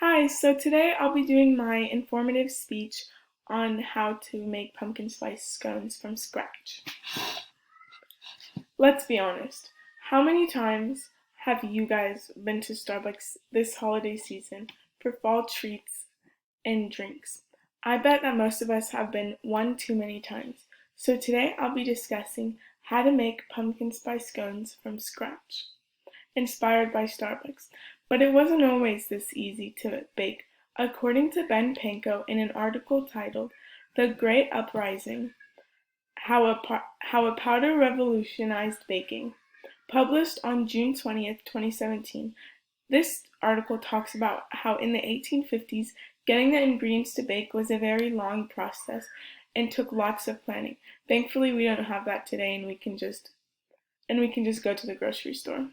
Hi, so today I'll be doing my informative speech on how to make pumpkin spice scones from scratch. Let's be honest, how many times have you guys been to Starbucks this holiday season for fall treats and drinks? I bet that most of us have been one too many times. So today I'll be discussing how to make pumpkin spice scones from scratch, inspired by Starbucks. But it wasn't always this easy to bake. According to Ben Pankow in an article titled The Great Uprising, How a Powder Revolutionized Baking, published on June 20th, 2017, this article talks about how in the 1850s, getting the ingredients to bake was a very long process and took lots of planning. Thankfully, we don't have that today, and we can just go to the grocery store.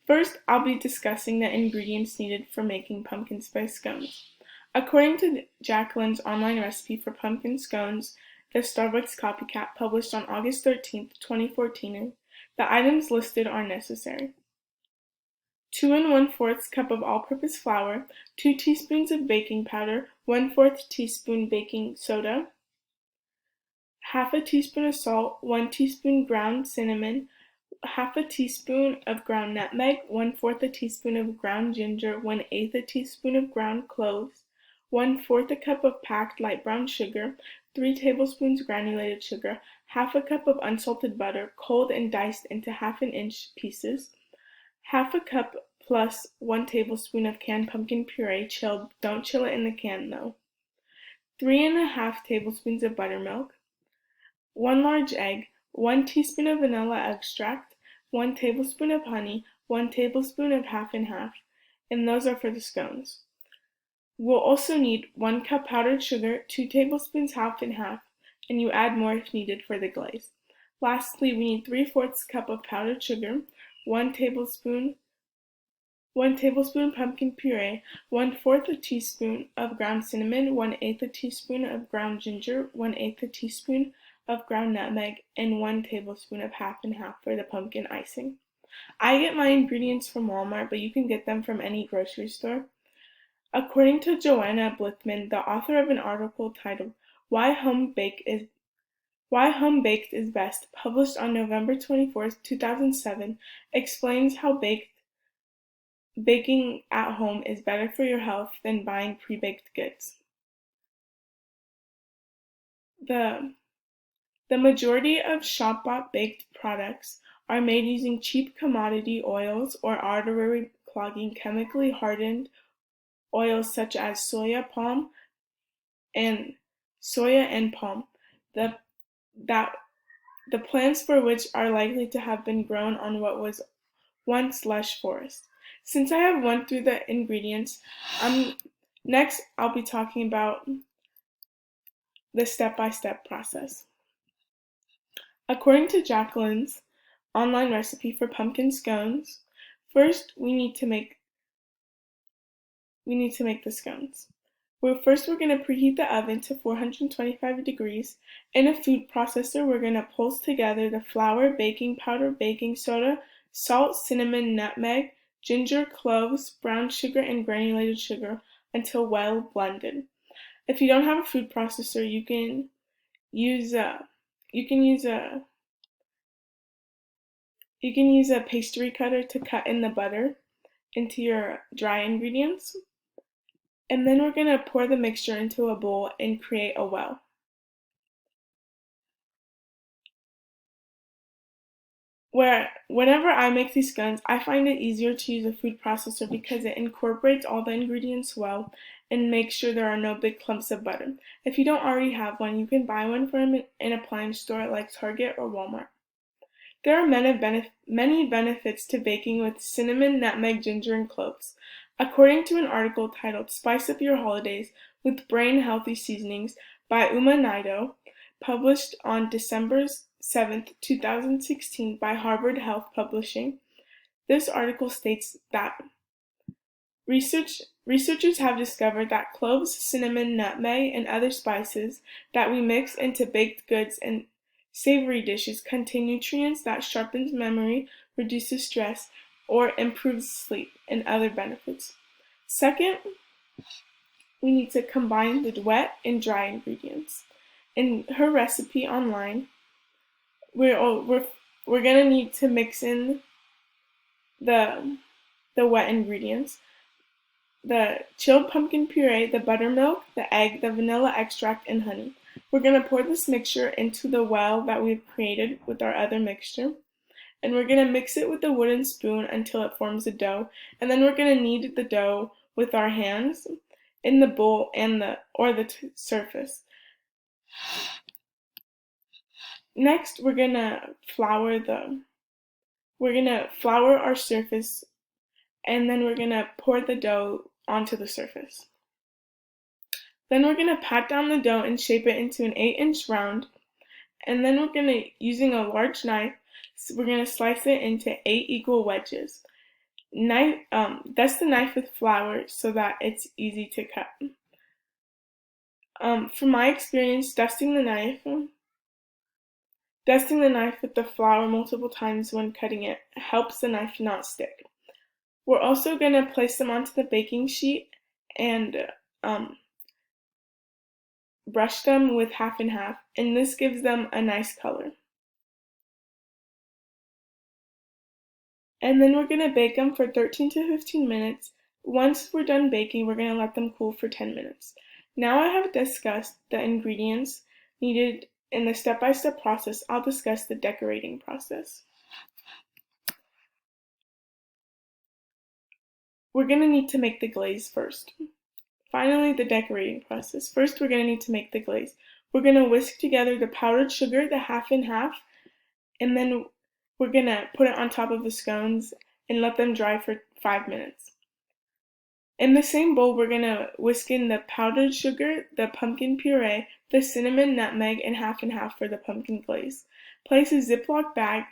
First, I'll be discussing the ingredients needed for making pumpkin spice scones. According to Jacqueline's online recipe for pumpkin scones, the Starbucks copycat, published on August 13th, 2014, the items listed are necessary: 2 1/4 cup of all-purpose flour, 2 teaspoons of baking powder, 1/4 teaspoon baking soda, half a teaspoon of salt, 1 teaspoon ground cinnamon, half a teaspoon of ground nutmeg, 1/4 a teaspoon of ground ginger, 1/8 a teaspoon of ground cloves, 1/4 a cup of packed light brown sugar, 3 tablespoons granulated sugar, half a cup of unsalted butter, cold and diced into 1/2 inch pieces, half a cup plus 1 tablespoon of canned pumpkin puree, chilled, don't chill it in the can though, 3 1/2 tablespoons of buttermilk, 1 large egg, 1 teaspoon of vanilla extract, 1 tablespoon of honey, 1 tablespoon of half and half, and those are for the scones. We'll also need 1 cup powdered sugar, 2 tablespoons half and half, and you add more if needed for the glaze. Lastly, we need 3/4 cup of powdered sugar, 1 tablespoon pumpkin puree, 1/4 a teaspoon of ground cinnamon, 1/8 a teaspoon of ground ginger, 1/8 a teaspoon of ground nutmeg, and 1 tablespoon of half and half for the pumpkin icing. I get my ingredients from Walmart, but you can get them from any grocery store. According to Joanna Blithman, the author of an article titled Why Home Baked is Best, published on November 24th, 2007, explains how baking at home is better for your health than buying pre-baked goods. The majority of shop-bought baked products are made using cheap commodity oils or artery-clogging, chemically hardened oils such as soya and palm, the plants for which are likely to have been grown on what was once lush forest. Since I have went through the ingredients, next I'll be talking about the step-by-step process. According to Jacqueline's online recipe for pumpkin scones, first we need to make the scones. First we're going to preheat the oven to 425 degrees. In a food processor, we're going to pulse together the flour, baking powder, baking soda, salt, cinnamon, nutmeg, ginger, cloves, brown sugar, and granulated sugar until well blended. If you don't have a food processor, you can use a pastry cutter to cut in the butter into your dry ingredients. And then we're going to pour the mixture into a bowl and create a well. Whenever I make these scones, I find it easier to use a food processor because it incorporates all the ingredients well and makes sure there are no big clumps of butter. If you don't already have one, you can buy one from an appliance store like Target or Walmart. There are many benefits to baking with cinnamon, nutmeg, ginger, and cloves. According to an article titled Spice Up Your Holidays with Brain Healthy Seasonings by Uma Naidoo, published on December 7th, 2016 by Harvard Health Publishing, this article states that researchers have discovered that cloves, cinnamon, nutmeg, and other spices that we mix into baked goods and savory dishes contain nutrients that sharpens memory, reduces stress, or improves sleep and other benefits. Second, we need to combine the wet and dry ingredients. In her recipe online, we're gonna need to mix in the wet ingredients, the chilled pumpkin puree, the buttermilk, the egg, the vanilla extract, and honey. We're going to pour this mixture into the well that we've created with our other mixture, and we're going to mix it with a wooden spoon until it forms a dough, and then we're going to knead the dough with our hands in the bowl and the surface. Next, we're going to flour our surface, and then we're going to pour the dough onto the surface. Then we're going to pat down the dough and shape it into an 8-inch round. And then using a large knife, we're going to slice it into 8 equal wedges. Dust the knife with flour so that it's easy to cut. From my experience, dusting the knife with the flour multiple times when cutting it helps the knife not stick. We're also going to place them onto the baking sheet and brush them with half and half, and this gives them a nice color. And then we're going to bake them for 13 to 15 minutes. Once we're done baking, we're going to let them cool for 10 minutes. Now I have discussed the ingredients needed in the step-by-step process. I'll discuss the decorating process. We're going to need to make the glaze first. Finally, the decorating process. First, we're going to need to make the glaze. We're going to whisk together the powdered sugar, the half and half, and then we're going to put it on top of the scones and let them dry for 5 minutes. In the same bowl, we're going to whisk in the powdered sugar, the pumpkin puree, the cinnamon, nutmeg, and half for the pumpkin glaze. Place a Ziploc bag,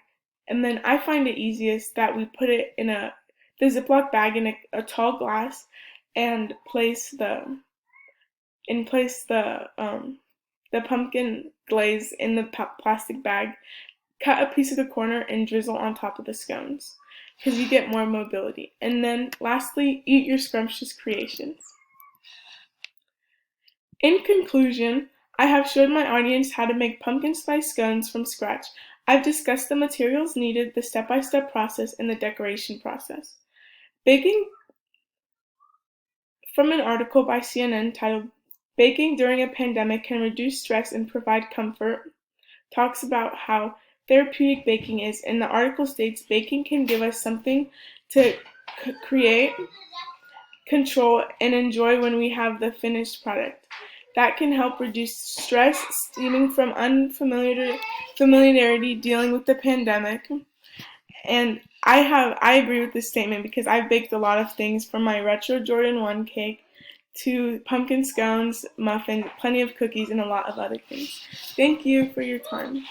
and then I find it easiest that we put it in the Ziploc bag in a tall glass and place the pumpkin glaze in the plastic bag. Cut a piece of the corner and drizzle on top of the scones because you get more mobility. And then lastly, eat your scrumptious creations. In conclusion, I have showed my audience how to make pumpkin spice scones from scratch. I've discussed the materials needed, the step-by-step process, and the decoration process. Baking from an article by CNN titled "Baking During a Pandemic Can Reduce Stress and Provide Comfort" talks about how therapeutic baking is, and the article states baking can give us something to create, control, and enjoy when we have the finished product. That can help reduce stress stemming from unfamiliarity dealing with the pandemic. And I agree with this statement because I've baked a lot of things from my retro Jordan 1 cake to pumpkin scones, muffins, plenty of cookies, and a lot of other things. Thank you for your time.